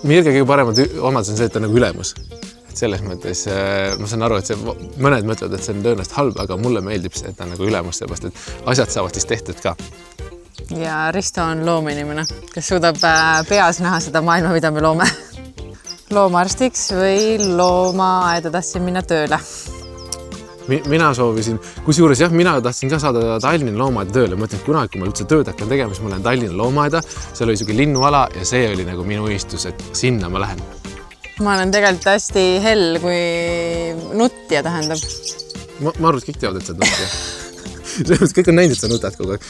Mirge kõige paremad omadus on see, et ta on nagu ülemus. Et selles mõttes ma saan aru, et mõned mõtlevad, et see on tõenäoliselt halb, aga mulle meeldib see, et ta on nagu ülemus, seepärast, et asjad saavad siis tehtud ka. Ja Risto on loominimene, kes suudab peas näha seda maailma, mida me loome. Loomaarstiks või loomaaeda tahtsin minna tööle. Mina soovisin, kusjuures jah, mina tahtsin ka saada Tallinna loomaaeda tööle. Mõtlen, kunagi, kui ma üldse tööd hakkan tegema, siis ma lähen Tallinna loomaaeda. Seal oli selline linnuala ja see oli nagu minu unistus, et sinna ma lähen. Ma olen tegelikult hästi hell, kui nutja tähendab. Ma arvan, et kõik teavad, et sa nutja. Kõik on näinud, et sa nutad kogu aeg.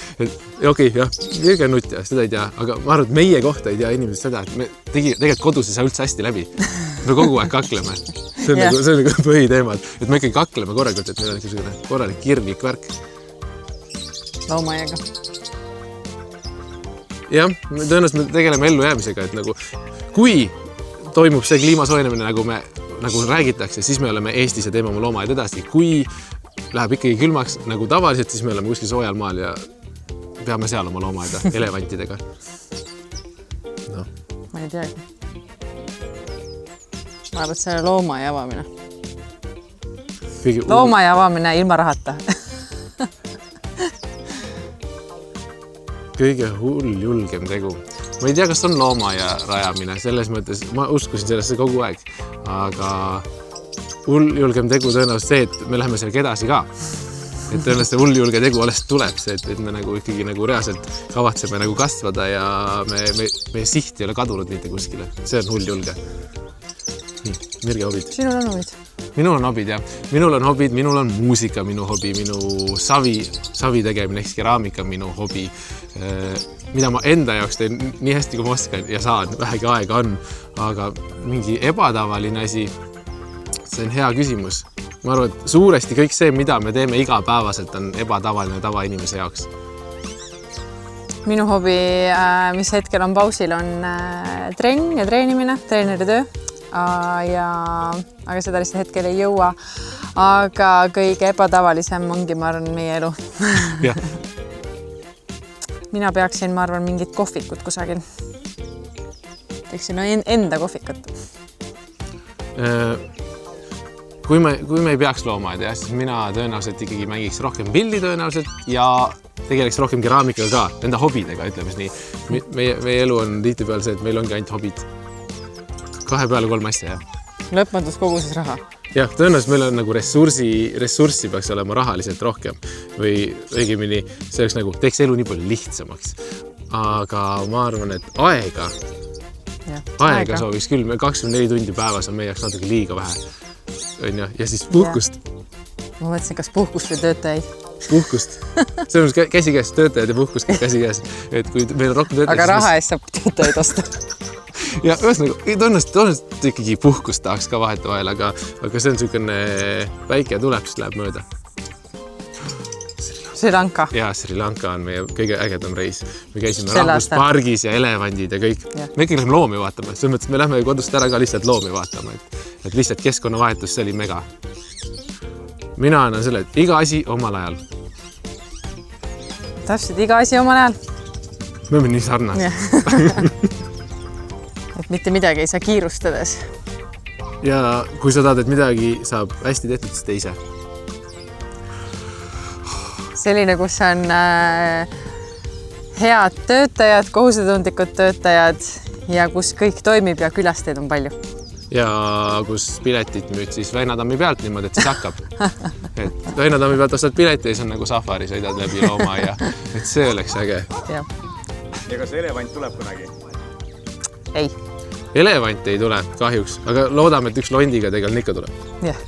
Okei, jah, Mirge on nutja, seda ei tea, aga ma arvan, et meie kohta ei tea inimesed seda, et me tegelikult kodus ei saa üldse hästi läbi. Me kogu aeg kakleme. See on nagu põhiteemad, et me ikkagi kakleme korralikult, et meil on selline korralik kirglik värk. Loomaaega. Jah, tõenäoliselt me tegeleme ellujäämisega, et nagu kui toimub see kliimasoojenemine, nagu räägitakse, siis me oleme Eestis ja teeme oma loomaaed edasi. Kui läheb ikkagi külmaks nagu tavaliselt, siis me oleme kuskil soojal maal ja peame seal oma loomaaeda elevantidega. No. Ma ei teagi. Ma arvan, et see on loomaaia avamine. Loomaaia avamine ilma rahata. Kõige julgem tegu. Ma ei tea, kas on loomaaia rajamine, selles mõttes ma uskusin sellesse kogu aeg, aga julgem tegu tõenäoliselt see, et me läheme sellega edasi ka. Et tõenäoliselt see julge tegu alles tuleb see, et me nagu ikkagi nagu reaalselt kavatseme nagu kasvada ja meie siht ei ole kadunud mitte kuskile. See on julge. Nii, Mirge hobid. Sinul on hobid? Minul on hobid, jah. Minul on hobid, minul on muusika minu hobi, minu savi tegemine, eks keraamika minu hobi, mida ma enda jaoks teen nii hästi, kui ma oskan ja saan, vähegi aega on, aga mingi ebatavaline asi, see on hea küsimus. Ma arvan, et suuresti kõik see, mida me teeme igapäevaselt, on ebatavaline tavainimese jaoks. Minu hobi, mis hetkel on pausil, on trenn ja treenimine, treeneri töö. Aga seda lihtsalt hetkel ei jõua. Aga kõige ebatavalisem ongi, ma arvan, meie elu. Jah. Mina peaksin, ma arvan, mingit kohvikut kusagil. Teeksin enda kohvikut. Kui me ei peaks loomaaeda, siis mina tõenäoliselt ikkagi mängiks rohkem pilli tõenäoliselt ja tegeleks rohkem keraamikaga ka, enda hobidega, ütlemes nii. Meie elu on tihtipeal see, et meil ongi ainult hobid. 2 peale 3 asja, jah. Lõpmatus koguses raha. Jah, tõenäoliselt meil on nagu ressurssi peaks olema rahaliselt rohkem või õigemini see oleks nagu teeks elu nii palju lihtsamaks. Aga ma arvan, et aega sooviks küll. 24 tundi päevas on meie jaoks natuke liiga vähe. Ja siis puhkust. Ma mõtlesin, kas puhkust või töötajaid? Puhkust. See on käsikäes, töötajad ja puhkust käsikäes. Et kui meil on rohkem töötajaid... Aga raha eest saab töötajaid osta. Ja tõenäoliselt ikkagi puhkust tahaks ka vahetavahel, aga see on selline päike tuleb, siis läheb mööda. Sri Lanka. Ja, Sri Lanka on meie kõige ägedam reis. Me käisime rahvuspargis ja elevandid ja kõik. Me ikkagi lähme loomi vaatama. Selles mõttes, me lähme kodust ära ka lihtsalt loomi vaatama. Et lihtsalt keskkonnavahetus, see oli mega. Mina annan selle, et iga asi omal ajal. Täpselt, iga asi omal ajal. Me oleme nii sarnas. Et mitte midagi ei saa kiirustades. Ja kui sa tahad, et midagi saab hästi tehtud, siis teise. Selline, kus on head töötajad, kohusetundlikud töötajad ja kus kõik toimib ja külasteid on palju. Ja kus piletit müüd siis Väinatammi pealt niimoodi, et siis hakkab. Et Väinatammi pealt ostad pileti ja see on nagu safari, sõidad läbi looma ja et see oleks äge. Ja kas elevant tuleb kunagi? Ei. Elevant ei tule kahjuks, aga loodame, et üks londiga tegelikult ikka tuleb. Jah.